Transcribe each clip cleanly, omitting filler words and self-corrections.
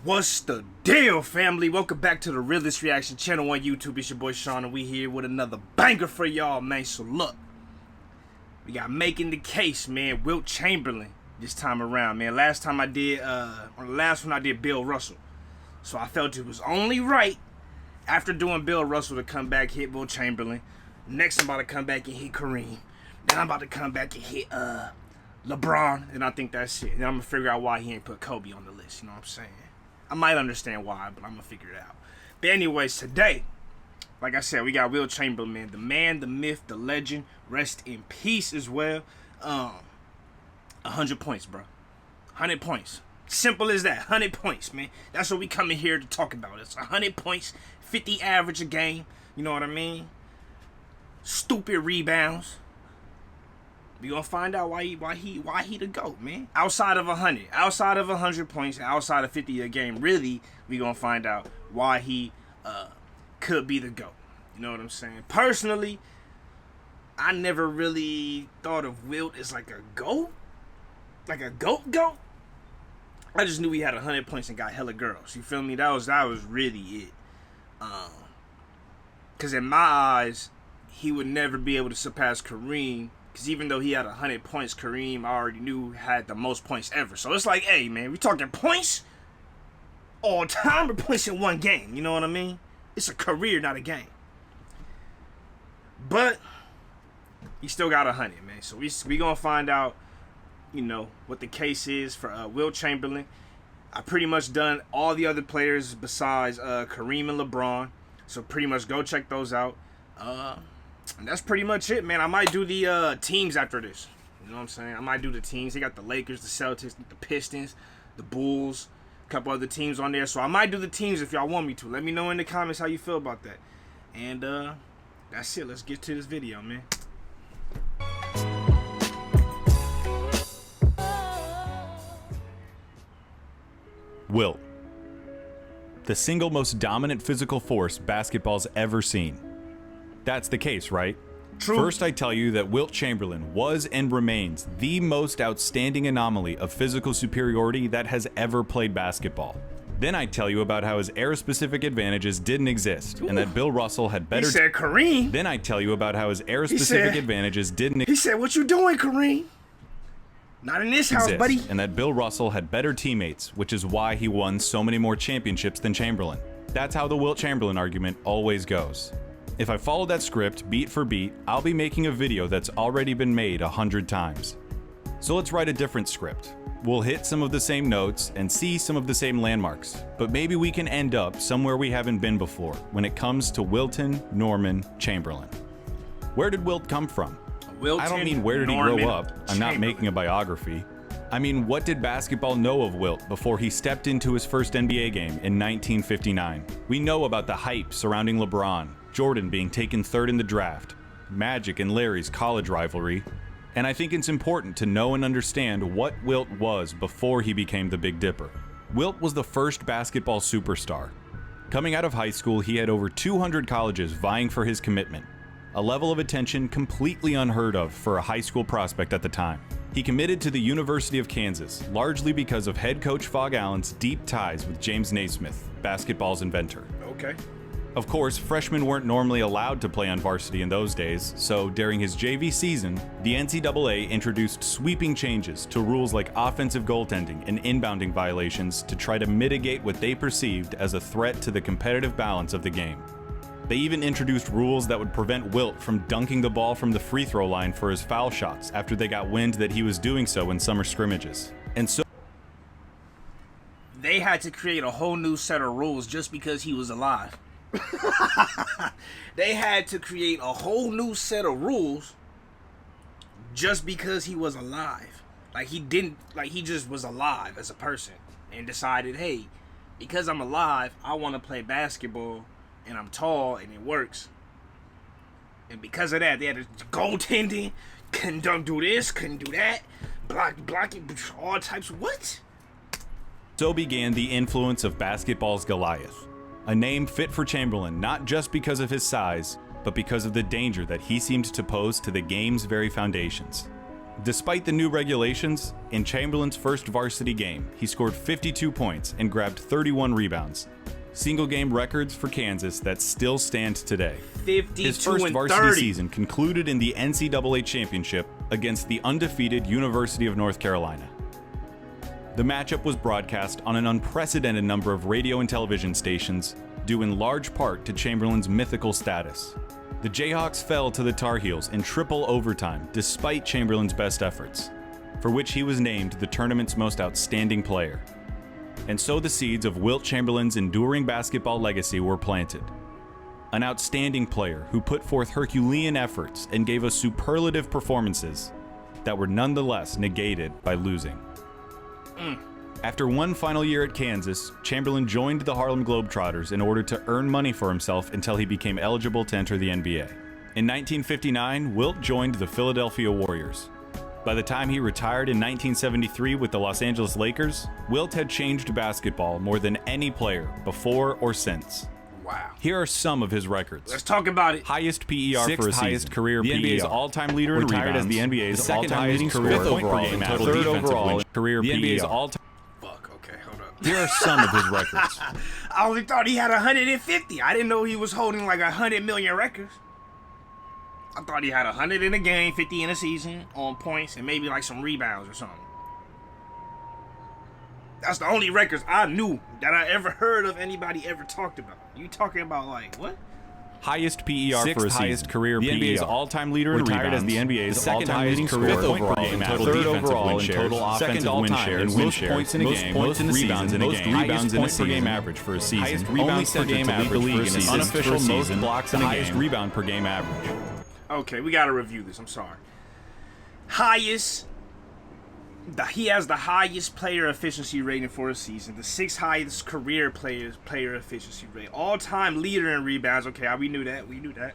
What's the deal, family? Welcome back to the Realest Reaction channel on YouTube. It's your boy Sean, and we here with another banger for y'all, man. So look, we got making the case, man. Wilt Chamberlain this time around, man. Last time I did, on the last one I did Bill Russell. So I felt it was only right after doing Bill Russell to come back, hit Wilt Chamberlain. Next I'm about to come back and hit Kareem. Then I'm about to come back and hit LeBron, and I think that's it. Then I'm gonna figure out why he ain't put Kobe on the list. You know what I'm saying? I might understand why, but I'm gonna figure it out. But anyways, today, like I said, we got Wilt Chamberlain, the man, the myth, the legend. Rest in peace as well. 100 points, bro. 100 points. Simple as that. 100 points, man. That's what we coming here to talk about. It's 100 points, 50 average a game. You know what I mean? Stupid rebounds. We gonna find out why he the GOAT, man. Outside of 100 points, outside of 50 a game, really, we gonna find out why he could be the GOAT. You know what I'm saying? Personally, I never really thought of Wilt as like a GOAT, like a GOAT. I just knew he had 100 points and got hella girls. You feel me? That was really it. Cause in my eyes, he would never be able to surpass Kareem. Because even though he had 100 points, Kareem I already knew had the most points ever. So it's like, hey, man, we talking points all time or points in one game? You know what I mean? It's a career, not a game. But he still got 100, man. So we going to find out, you know, what the case is for Wilt Chamberlain. I pretty much done all the other players besides Kareem and LeBron. So pretty much go check those out. And that's pretty much it, man. I might do the teams after this. You know what I'm saying? I might do the teams. They got the Lakers, the Celtics, the Pistons, the Bulls, a couple other teams on there. So I might do the teams if y'all want me to. Let me know in the comments how you feel about that. And that's it. Let's get to this video, man. Wilt, the single most dominant physical force basketball's ever seen. That's the case, right? True. First, I tell you that Wilt Chamberlain was and remains the most outstanding anomaly of physical superiority that has ever played basketball. Then I tell you about how his era-specific advantages didn't exist, and that Bill Russell had better... He said Kareem. Then I tell you about how his era-specific advantages didn't... He said, what you doing, Kareem? Not in this house, buddy. And that Bill Russell had better teammates, which is why he won so many more championships than Chamberlain. That's how the Wilt Chamberlain argument always goes. If I follow that script beat for beat, I'll be making a video that's already been made 100 times. So let's write a different script. We'll hit some of the same notes and see some of the same landmarks, but maybe we can end up somewhere we haven't been before when it comes to Wilton Norman Chamberlain. Where did Wilt come from? I don't mean where did he grow up. I'm not making a biography. I mean, what did basketball know of Wilt before he stepped into his first NBA game in 1959? We know about the hype surrounding LeBron, Jordan being taken third in the draft, Magic and Larry's college rivalry, and I think it's important to know and understand what Wilt was before he became the Big Dipper. Wilt was the first basketball superstar. Coming out of high school, he had over 200 colleges vying for his commitment, a level of attention completely unheard of for a high school prospect at the time. He committed to the University of Kansas, largely because of head coach Phog Allen's deep ties with James Naismith, basketball's inventor. Okay. Of course, freshmen weren't normally allowed to play on varsity in those days, so during his JV season, the NCAA introduced sweeping changes to rules like offensive goaltending and inbounding violations to try to mitigate what they perceived as a threat to the competitive balance of the game. They even introduced rules that would prevent Wilt from dunking the ball from the free throw line for his foul shots after they got wind that he was doing so in summer scrimmages. And so they had to create a whole new set of rules just because he was alive. They had to create a whole new set of rules just because he was alive. He just was alive as a person and decided, hey, because I'm alive, I want to play basketball and I'm tall and it works. And because of that, they had to goaltending, couldn't do this, couldn't do that, blocking, all types of what? So began the influence of basketball's Goliath. A name fit for Chamberlain not just because of his size, but because of the danger that he seemed to pose to the game's very foundations. Despite the new regulations, in Chamberlain's first varsity game, he scored 52 points and grabbed 31 rebounds. Single-game records for Kansas that still stand today. 52 His first and varsity 30. season concluded in the NCAA championship against the undefeated University of North Carolina. The matchup was broadcast on an unprecedented number of radio and television stations, due in large part to Chamberlain's mythical status. The Jayhawks fell to the Tar Heels in triple overtime despite Chamberlain's best efforts, for which he was named the tournament's most outstanding player. And so the seeds of Wilt Chamberlain's enduring basketball legacy were planted. An outstanding player who put forth Herculean efforts and gave us superlative performances that were nonetheless negated by losing. After one final year at Kansas, Chamberlain joined the Harlem Globetrotters in order to earn money for himself until he became eligible to enter the NBA. In 1959, Wilt joined the Philadelphia Warriors. By the time he retired in 1973 with the Los Angeles Lakers, Wilt had changed basketball more than any player before or since. Wow. Here are some of his records. Let's talk about it. Highest PER Sixth for a season. highest career the NBA's PER. all-time leader in Retired rebounds. as the NBA's second all-time highest leading career scorer. point per Overall game in average. total Third defensive overall win. in career The NBA's PER. all-time. Fuck, okay, hold up. Here are some of his records. I only thought he had 150. I didn't know he was holding like 100 million records. I thought he had 100 in a game, 50 in a season on points, and maybe like some rebounds or something. That's the only records I knew that I ever heard of anybody ever talked about. You talking about like what? Highest PER Sixth for a highest season. career the NBA's PER. all-time leader in Retired rebounds. as the NBA's second all-time highest leading scorer. scorer. Fifth overall Point per in game total average. defensive Overall win in shares. total Second offensive all-time win shares. in win Most shares. points in a Most game. points in a Most season. rebounds in a Most game. rebounds in a Highest point per season. game average for a season. Highest Only rebounds per center game to lead average the league for a in season. assists Unofficial per most season. blocks in The a highest game. Rebound per game average. Okay, we gotta review this. I'm sorry. Highest. He has the highest player efficiency rating for a season. The sixth highest career player efficiency rate. All-time leader in rebounds. Okay, we knew that. We knew that.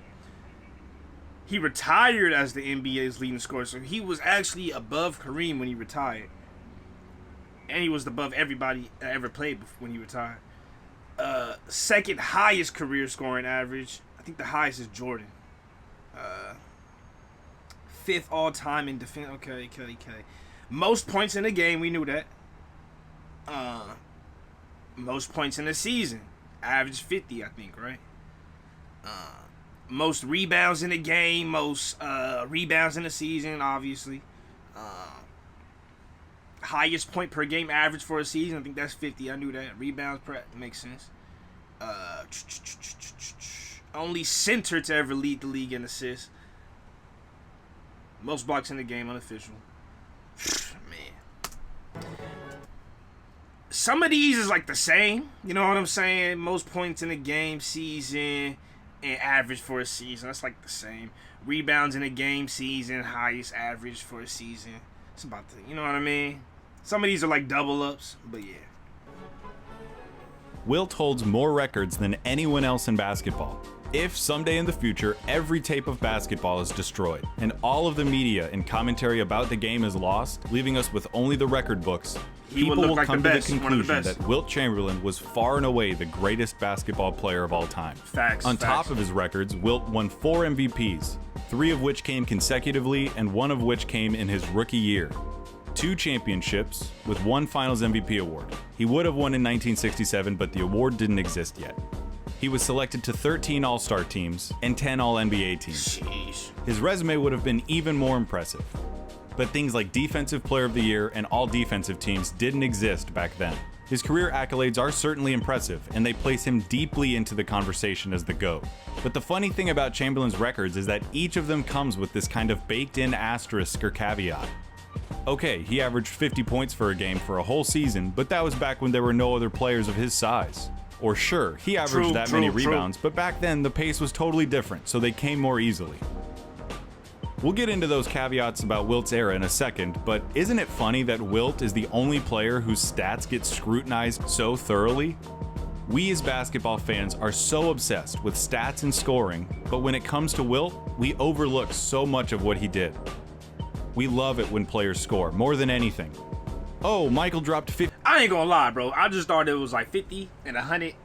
He retired as the NBA's leading scorer, so he was actually above Kareem when he retired. And he was above everybody that ever played when he retired. Second highest career scoring average. I think the highest is Jordan. Fifth all-time in defense. Okay. Most points in a game, we knew that. Most points in a season. Average 50, I think, right? Most rebounds in a game, most rebounds in a season, obviously. Highest point per game average for a season, I think that's 50. I knew that. Rebounds per makes sense. Only center to ever lead the league in assists. Most blocks in the game, unofficial. Man. Some of these is like the same. You know what I'm saying? Most points in a game, season, and average for a season. That's like the same. Rebounds in a game, season, highest average for a season. It's about the, you know what I mean? Some of these are like double ups, but yeah. Wilt holds more records than anyone else in basketball. If someday in the future every tape of basketball is destroyed and all of the media and commentary about the game is lost, leaving us with only the record books, people will come to the conclusion that Wilt Chamberlain was far and away the greatest basketball player of all time. Facts. On top of his records, Wilt won 4 MVPs, 3 of which came consecutively and 1 of which came in his rookie year. 2 championships with 1 Finals MVP award. He would have won in 1967, but the award didn't exist yet. He was selected to 13 All-Star teams and 10 All-NBA teams. Sheesh. His resume would have been even more impressive. But things like Defensive Player of the Year and All-Defensive teams didn't exist back then. His career accolades are certainly impressive, and they place him deeply into the conversation as the GOAT. But the funny thing about Chamberlain's records is that each of them comes with this kind of baked-in asterisk or caveat. Okay, he averaged 50 points for a game for a whole season, but that was back when there were no other players of his size. Or sure, he averaged that many rebounds, but back then the pace was totally different, so they came more easily. We'll get into those caveats about Wilt's era in a second, but isn't it funny that Wilt is the only player whose stats get scrutinized so thoroughly? We as basketball fans are so obsessed with stats and scoring, but when it comes to Wilt, we overlook so much of what he did. We love it when players score, more than anything. Oh, Michael dropped 50. I ain't gonna lie, bro. I just thought it was like 50 and 100.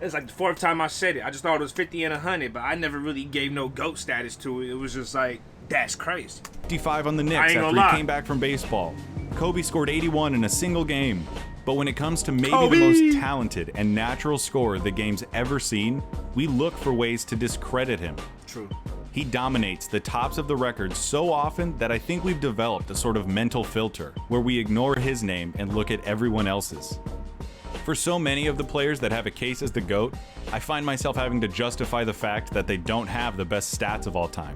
It's like the 4th time I said it. I just thought it was 50 and 100, but I never really gave no GOAT status to it. It was just like That's crazy. 55 on the I Knicks ain't after gonna he lie. came back from baseball. Kobe scored 81 in a single game. But when it comes to maybe Kobe! the most talented and natural scorer the game's ever seen, we look for ways to discredit him. True. He dominates the tops of the records so often that I think we've developed a sort of mental filter where we ignore his name and look at everyone else's. For so many of the players that have a case as the GOAT, I find myself having to justify the fact that they don't have the best stats of all time.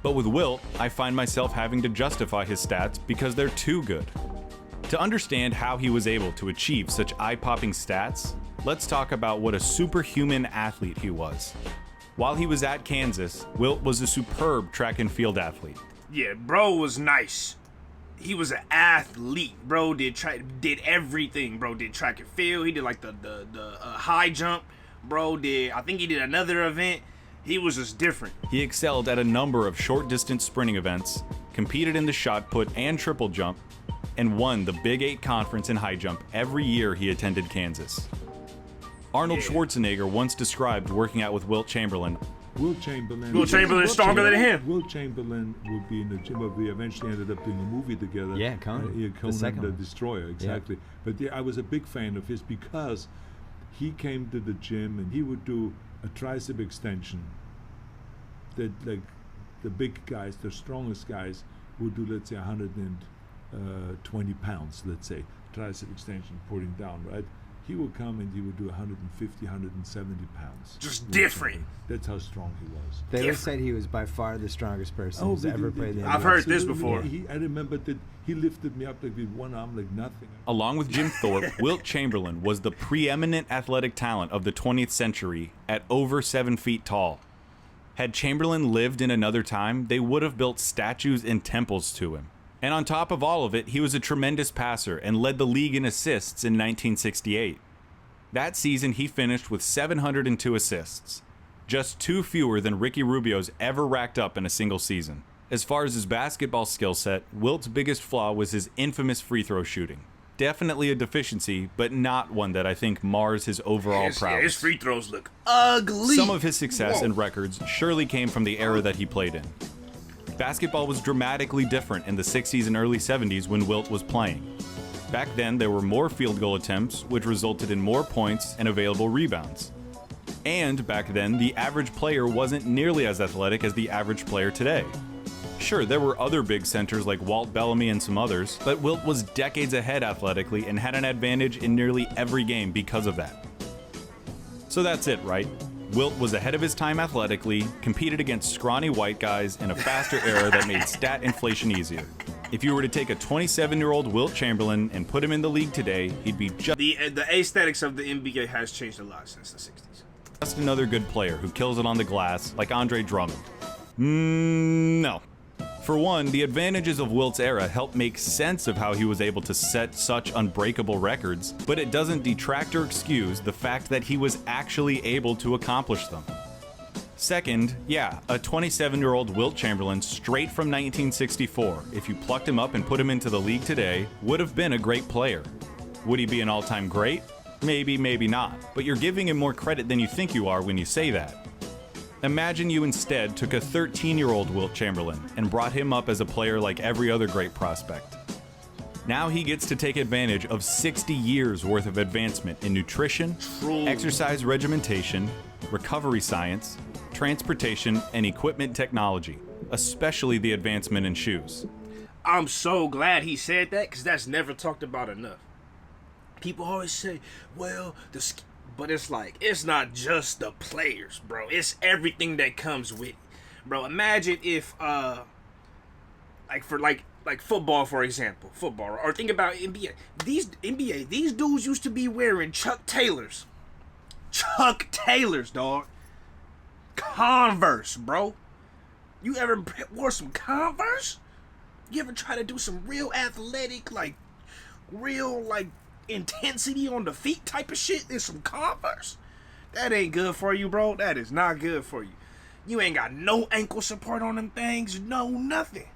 But with Wilt, I find myself having to justify his stats because they're too good. To understand how he was able to achieve such eye-popping stats, let's talk about what a superhuman athlete he was. While he was at Kansas, Wilt was a superb track and field athlete. Yeah, bro was nice. He was an athlete, bro. Did everything, bro. Did track and field. He did like the high jump, bro. I think he did another event. He was just different. He excelled at a number of short distance sprinting events, competed in the shot put and triple jump, and won the Big 8 conference in high jump every year he attended Kansas. Arnold Schwarzenegger once described working out with Wilt Chamberlain. Wilt Chamberlain is stronger than him. Wilt Chamberlain would be in the gym, but we eventually ended up doing a movie together. Yeah, Conan. Conan the Destroyer, exactly. Yeah. But yeah, I was a big fan of his because he came to the gym and he would do a tricep extension that, like, the big guys, the strongest guys, would do, let's say, 120 pounds, let's say, tricep extension, putting down, right? He would come and he would do 150, 170 pounds. Just different. That's how strong he was. They always said he was by far the strongest person who's ever played the NBA. I've heard this before. I remember that he lifted me up like with one arm like nothing. Along with Jim Thorpe, Wilt Chamberlain was the preeminent athletic talent of the 20th century at over 7 feet tall. Had Chamberlain lived in another time, they would have built statues and temples to him. And on top of all of it, he was a tremendous passer and led the league in assists in 1968. That season, he finished with 702 assists, just 2 fewer than Ricky Rubio's ever racked up in a single season. As far as his basketball skill set, Wilt's biggest flaw was his infamous free throw shooting. Definitely a deficiency, but not one that I think mars his overall prowess. His free throws look ugly. Some of his success and records surely came from the era that he played in. Basketball was dramatically different in the 60s and early 70s when Wilt was playing. Back then, there were more field goal attempts, which resulted in more points and available rebounds. And back then, the average player wasn't nearly as athletic as the average player today. Sure, there were other big centers like Walt Bellamy and some others, but Wilt was decades ahead athletically and had an advantage in nearly every game because of that. So that's it, right? Wilt was ahead of his time athletically, competed against scrawny white guys in a faster era that made stat inflation easier. If you were to take a 27-year-old Wilt Chamberlain and put him in the league today, he'd be The aesthetics of the NBA has changed a lot since the 60s. just another good player who kills it on the glass like Andre Drummond. No. For one, the advantages of Wilt's era help make sense of how he was able to set such unbreakable records, but it doesn't detract or excuse the fact that he was actually able to accomplish them. Second, yeah, a 27-year-old Wilt Chamberlain straight from 1964, if you plucked him up and put him into the league today, would have been a great player. Would he be an all-time great? Maybe, maybe not, but you're giving him more credit than you think you are when you say that. Imagine you instead took a 13-year-old Wilt Chamberlain and brought him up as a player like every other great prospect. Now he gets to take advantage of 60 years worth of advancement in nutrition, exercise regimentation, recovery science, transportation, and equipment technology, especially the advancement in shoes. I'm so glad he said that because that's never talked about enough. People always say, well, but it's like, it's not just the players, bro. It's everything that comes with it. Bro, imagine if, like football, for example. Football. Or think about NBA. These dudes used to be wearing Chuck Taylors. Chuck Taylors, dog. Converse, bro. You ever wore some Converse? You ever try to do some real athletic, real intensity on the feet type of shit in some Converse? That ain't good for you, bro. That is not good for you. You ain't got no ankle support on them things, no nothing.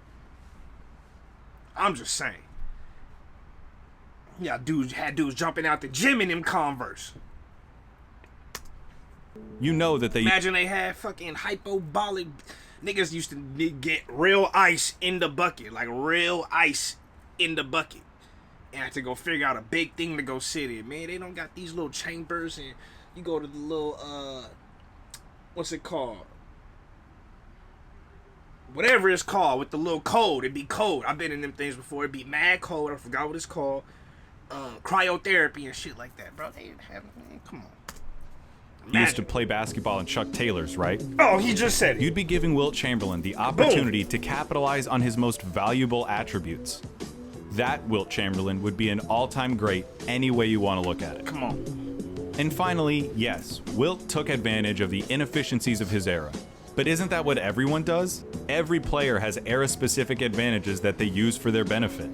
I'm just saying. Yeah, had dudes jumping out the gym in them Converse. You know that they Imagine they had fucking hypobolic niggas used to get real ice in the bucket, like real ice in the bucket, and I had to go figure out a big thing to go sit in. Man, they don't got these little chambers, and you go to the little what's it called? Whatever it's called with the little code. It'd be cold. I've been in them things before. It'd be mad cold. I forgot what it's called. Cryotherapy and shit like that, bro. They didn't have it, man. Come on. You used to play basketball in Chuck Taylor's, right? Oh, he just said it. You'd be giving Wilt Chamberlain the opportunity to capitalize on his most valuable attributes. That Wilt Chamberlain would be an all-time great any way you want to look at it. Come on. And finally, yes, Wilt took advantage of the inefficiencies of his era. But isn't that what everyone does? Every player has era-specific advantages that they use for their benefit.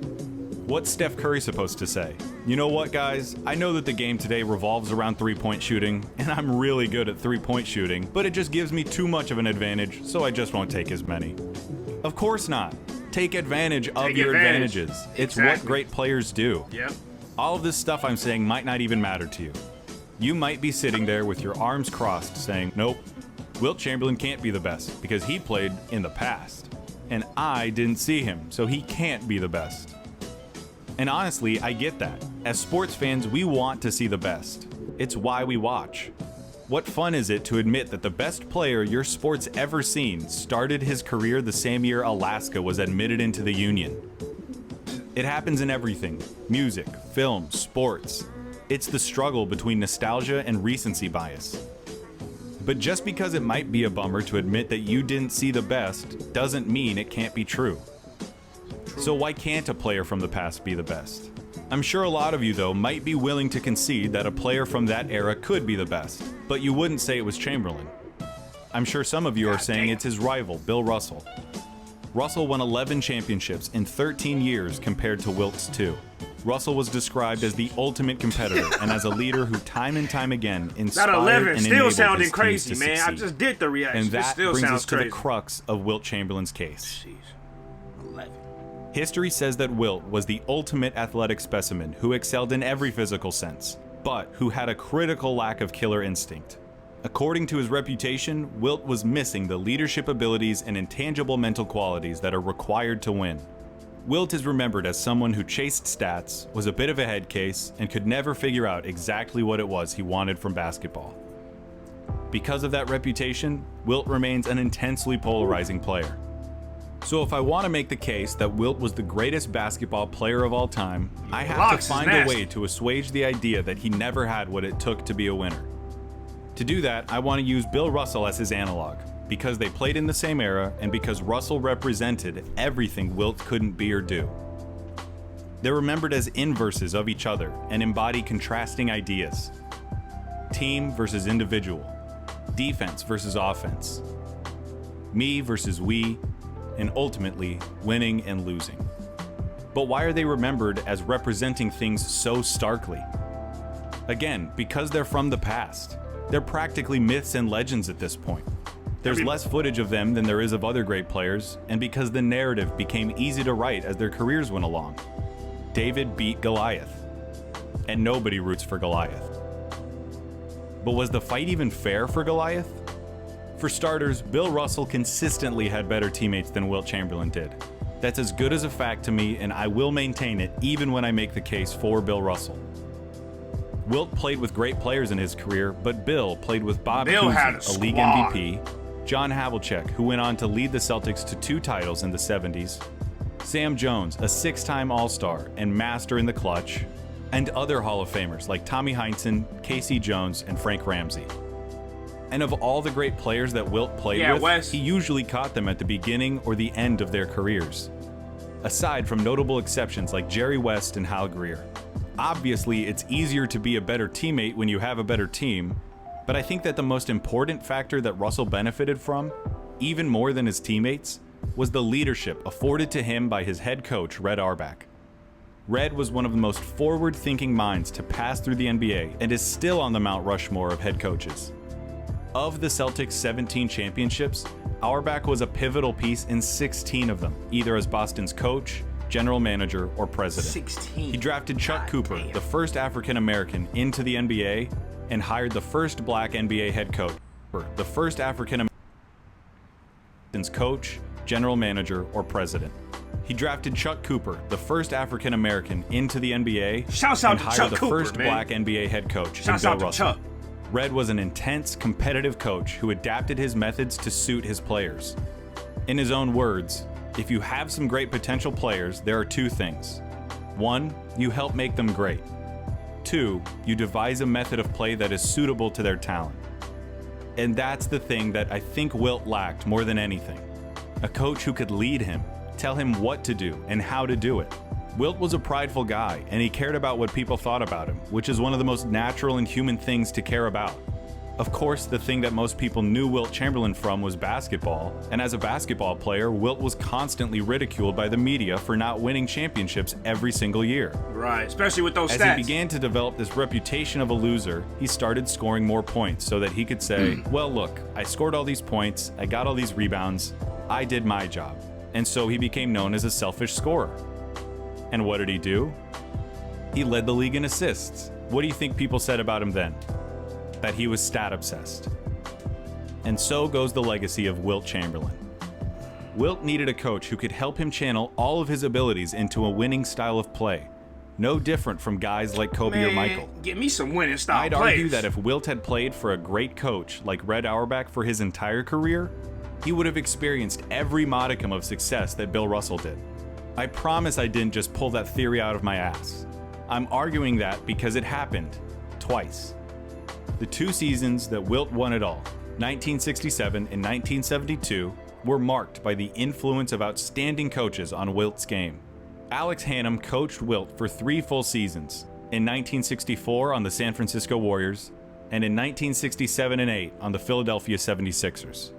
What's Steph Curry supposed to say? You know what, guys? I know that the game today revolves around three-point shooting, and I'm really good at three-point shooting, but it just gives me too much of an advantage, so I just won't take as many. Of course not. Take advantage of your advantages. It's what great players do. Yep. All of this stuff I'm saying might not even matter to you. You might be sitting there with your arms crossed saying, nope, Wilt Chamberlain can't be the best because he played in the past. And I didn't see him, so he can't be the best. And honestly, I get that. As sports fans, we want to see the best. It's why we watch. What fun is it to admit that the best player your sport's ever seen started his career the same year Alaska was admitted into the Union? It happens in everything: music, film, sports. It's the struggle between nostalgia and recency bias. But just because it might be a bummer to admit that you didn't see the best doesn't mean it can't be true. So why can't a player from the past be the best? I'm sure a lot of you, though, might be willing to concede that a player from that era could be the best, but you wouldn't say it was Chamberlain. I'm sure some of you are saying it's his rival, Bill Russell. Russell won 11 championships in 13 years compared to Wilt's 2. Russell was described as the ultimate competitor and as a leader who time and time again inspired That 11 and still enabled sounding his crazy, teams to man. I succeed. just did the reaction. And that it still brings sounds us to crazy. the crux of Wilt Chamberlain's case. Jeez. 11. History says that Wilt was the ultimate athletic specimen who excelled in every physical sense, but who had a critical lack of killer instinct. According to his reputation, Wilt was missing the leadership abilities and intangible mental qualities that are required to win. Wilt is remembered as someone who chased stats, was a bit of a head case, and could never figure out exactly what it was he wanted from basketball. Because of that reputation, Wilt remains an intensely polarizing player. So if I want to make the case that Wilt was the greatest basketball player of all time, I have to find a way to assuage the idea that he never had what it took to be a winner. To do that, I want to use Bill Russell as his analog, because they played in the same era and because Russell represented everything Wilt couldn't be or do. They're remembered as inverses of each other and embody contrasting ideas. Team versus individual, defense versus offense, me versus we, and ultimately winning and losing. But why are they remembered as representing things so starkly? Again, because they're from the past. They're practically myths and legends at this point. There's less footage of them than there is of other great players, and because the narrative became easy to write as their careers went along. David beat Goliath, and nobody roots for Goliath. But was the fight even fair for Goliath? For starters, Bill Russell consistently had better teammates than Wilt Chamberlain did. That's as good as a fact to me, and I will maintain it even when I make the case for Bill Russell. Wilt played with great players in his career, but Bill played with Bob Cousy, a league MVP, John Havlicek, who went on to lead the Celtics to 2 titles in the 70s, Sam Jones, a 6-time All-Star and master in the clutch, and other Hall of Famers like Tommy Heinsohn, Casey Jones, and Frank Ramsey. And of all the great players that Wilt played with, he usually caught them at the beginning or the end of their careers. Aside from notable exceptions like Jerry West and Hal Greer. Obviously, it's easier to be a better teammate when you have a better team, but I think that the most important factor that Russell benefited from, even more than his teammates, was the leadership afforded to him by his head coach, Red Auerbach. Red was one of the most forward-thinking minds to pass through the NBA and is still on the Mount Rushmore of head coaches. Of the Celtics' 17 championships, Auerbach was a pivotal piece in 16 of them, either as Boston's coach, general manager, or president. 16. He drafted Chuck Cooper, the first African-American, into the NBA and hired the first black NBA head coach, the first African-American. coach, general manager, or president. He drafted Chuck Cooper, the first African American, into the NBA Shouts out and to hired Chuck the Cooper, first man. black NBA head coach in Shouts Bill out to Russell. Chuck. Red was an intense, competitive coach who adapted his methods to suit his players. In his own words, if you have some great potential players, there are two things. One, you help make them great. Two, you devise a method of play that is suitable to their talent. And that's the thing that I think Wilt lacked more than anything. A coach who could lead him, tell him what to do and how to do it. Wilt was a prideful guy, and he cared about what people thought about him, which is one of the most natural and human things to care about. Of course, the thing that most people knew Wilt Chamberlain from was basketball, and as a basketball player, Wilt was constantly ridiculed by the media for not winning championships every single year. Right, especially with those As stats. he began to develop this reputation of a loser, he started scoring more points so that he could say, well, look, I scored all these points, I got all these rebounds, I did my job. And so he became known as a selfish scorer. And what did he do? He led the league in assists. What do you think people said about him then? That he was stat obsessed. And so goes the legacy of Wilt Chamberlain. Wilt needed a coach who could help him channel all of his abilities into a winning style of play. No different from guys like Kobe or Michael. Give me some winning style I'd players. argue that if Wilt had played for a great coach like Red Auerbach for his entire career, he would have experienced every modicum of success that Bill Russell did. I promise I didn't just pull that theory out of my ass. I'm arguing that because it happened twice. The two seasons that Wilt won it all, 1967 and 1972, were marked by the influence of outstanding coaches on Wilt's game. Alex Hannum coached Wilt for 3 full seasons, in 1964 on the San Francisco Warriors, and in 1967 and 8 on the Philadelphia 76ers.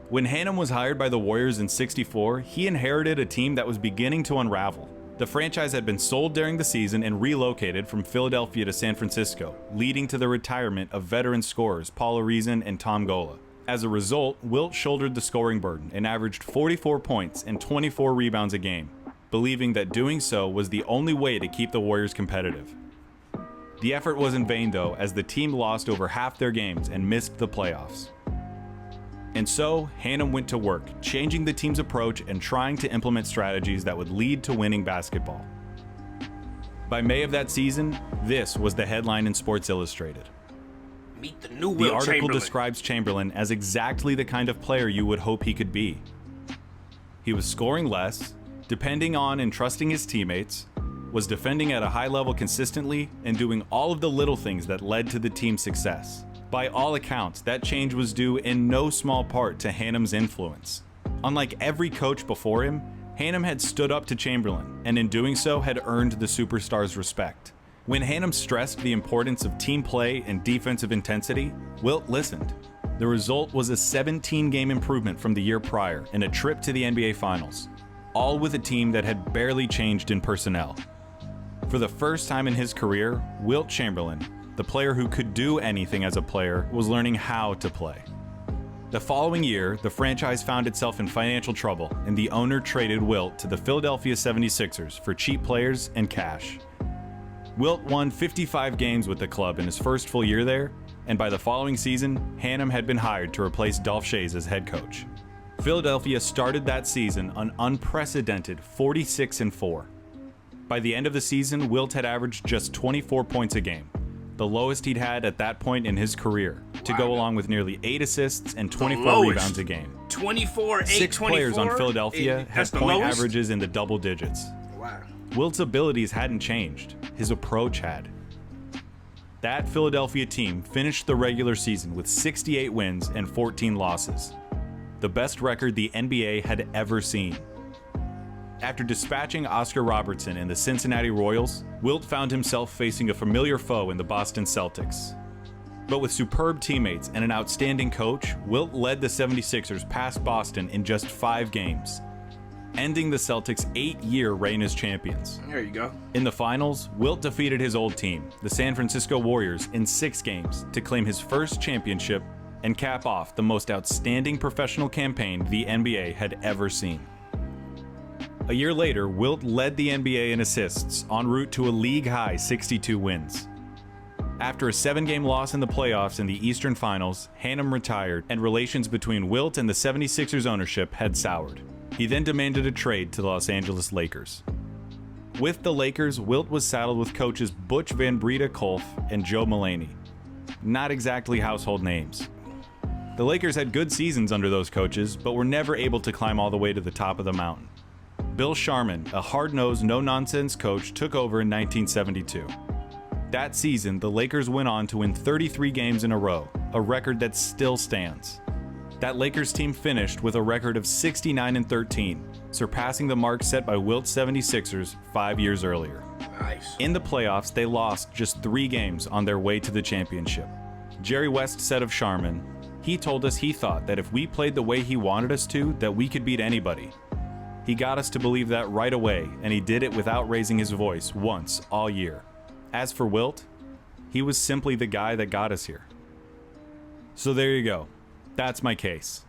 When Hannum was hired by the Warriors in '64, he inherited a team that was beginning to unravel. The franchise had been sold during the season and relocated from Philadelphia to San Francisco, leading to the retirement of veteran scorers Paul Arizin and Tom Gola. As a result, Wilt shouldered the scoring burden and averaged 44 points and 24 rebounds a game, believing that doing so was the only way to keep the Warriors competitive. The effort was in vain though, as the team lost over half their games and missed the playoffs. And so, Hannum went to work, changing the team's approach and trying to implement strategies that would lead to winning basketball. By May of that season, this was the headline in Sports Illustrated. Meet the new The Wilt article Chamberlain. describes Chamberlain as exactly the kind of player you would hope he could be. He was scoring less, depending on and trusting his teammates, was defending at a high level consistently, and doing all of the little things that led to the team's success. By all accounts, that change was due in no small part to Hannum's influence. Unlike every coach before him, Hannum had stood up to Chamberlain, and in doing so had earned the superstar's respect. When Hannum stressed the importance of team play and defensive intensity, Wilt listened. The result was a 17-game improvement from the year prior and a trip to the NBA Finals, all with a team that had barely changed in personnel. For the first time in his career, Wilt Chamberlain, the player who could do anything as a player, was learning how to play. The following year, the franchise found itself in financial trouble, and the owner traded Wilt to the Philadelphia 76ers for cheap players and cash. Wilt won 55 games with the club in his first full year there, and by the following season, Hannum had been hired to replace Dolph Schayes as head coach. Philadelphia started that season an unprecedented 46-4. By the end of the season, Wilt had averaged just 24 points a game, the lowest he'd had at that point in his career, to go along with nearly 8 assists and 24 rebounds a game. 24, 8, 6 players on Philadelphia had point averages in the double digits. Wow. Wilt's abilities hadn't changed, his approach had. That Philadelphia team finished the regular season with 68 wins and 14 losses, the best record the NBA had ever seen. After dispatching Oscar Robertson and the Cincinnati Royals, Wilt found himself facing a familiar foe in the Boston Celtics. But with superb teammates and an outstanding coach, Wilt led the 76ers past Boston in just 5 games, ending the Celtics' 8-year reign as champions. There you go. In the finals, Wilt defeated his old team, the San Francisco Warriors, in 6 games to claim his first championship and cap off the most outstanding professional campaign the NBA had ever seen. A year later, Wilt led the NBA in assists, en route to a league-high 62 wins. After a 7-game loss in the playoffs in the Eastern Finals, Hannum retired, and relations between Wilt and the 76ers ownership had soured. He then demanded a trade to the Los Angeles Lakers. With the Lakers, Wilt was saddled with coaches Butch Van Breda Kolff and Joe Mulaney. Not exactly household names. The Lakers had good seasons under those coaches, but were never able to climb all the way to the top of the mountain. Bill Sharman, a hard-nosed, no-nonsense coach, took over in 1972. That season, the Lakers went on to win 33 games in a row, a record that still stands. That Lakers team finished with a record of 69-13, surpassing the mark set by Wilt's 76ers 5 years earlier. Nice. In the playoffs, they lost just 3 games on their way to the championship. Jerry West said of Sharman, "He told us he thought that if we played the way he wanted us to, that we could beat anybody. He got us to believe that right away, and he did it without raising his voice once all year. As for Wilt, he was simply the guy that got us here." So there you go. That's my case.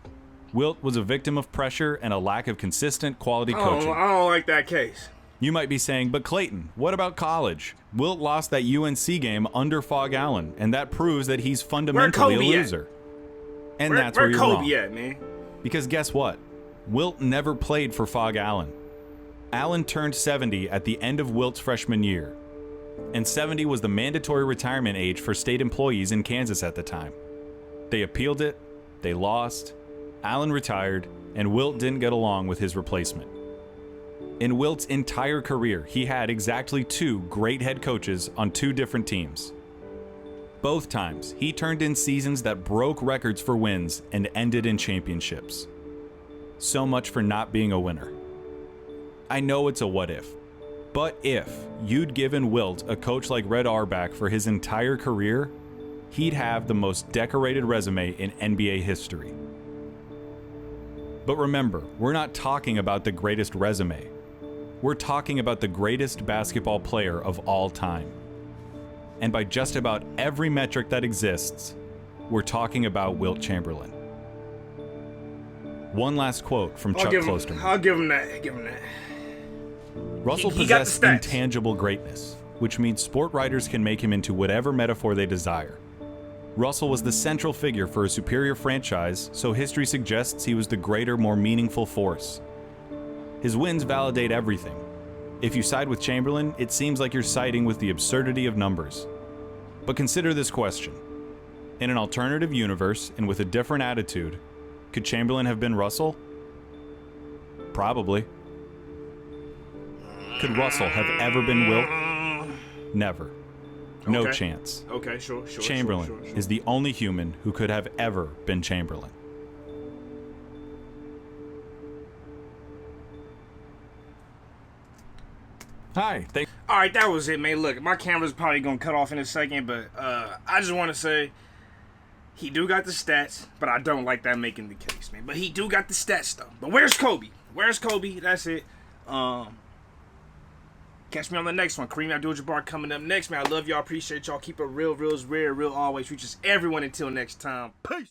Wilt was a victim of pressure and a lack of consistent quality coaching. I don't like that case. You might be saying, but Clayton, what about college? Wilt lost that UNC game under Fog Allen, and that proves that he's fundamentally a loser. And that's where you're wrong. Where Kobe at, man? Because guess what? Wilt never played for Fog Allen. Allen turned 70 at the end of Wilt's freshman year, and 70 was the mandatory retirement age for state employees in Kansas at the time. They appealed it, they lost, Allen retired, and Wilt didn't get along with his replacement. In Wilt's entire career, he had exactly 2 great head coaches on 2 different teams. Both times, he turned in seasons that broke records for wins and ended in championships. So much for not being a winner. I know it's a what if, but if you'd given Wilt a coach like Red Auerbach for his entire career, he'd have the most decorated resume in NBA history. But remember, we're not talking about the greatest resume. We're talking about the greatest basketball player of all time. And by just about every metric that exists, we're talking about Wilt Chamberlain. One last quote from Chuck Klosterman. I'll give him that. Russell possessed intangible greatness, which means sport writers can make him into whatever metaphor they desire. Russell was the central figure for a superior franchise, so history suggests he was the greater, more meaningful force. His wins validate everything. If you side with Chamberlain, it seems like you're siding with the absurdity of numbers. But consider this question. In an alternative universe and with a different attitude, could Chamberlain have been Russell? Probably. Could Russell have ever been Wilt? Never. No chance. Okay, sure. Chamberlain is the only human who could have ever been Chamberlain. Hi. All right, that was it, man. Look, my camera's probably going to cut off in a second, but I just want to say he do got the stats, but I don't like that making the case, man. But he do got the stats, though. But where's Kobe? That's it. Catch me on the next one. Kareem Abdul-Jabbar coming up next, man. I love y'all. Appreciate y'all. Keep it real, real is rare, real always. Reaches everyone until next time. Peace.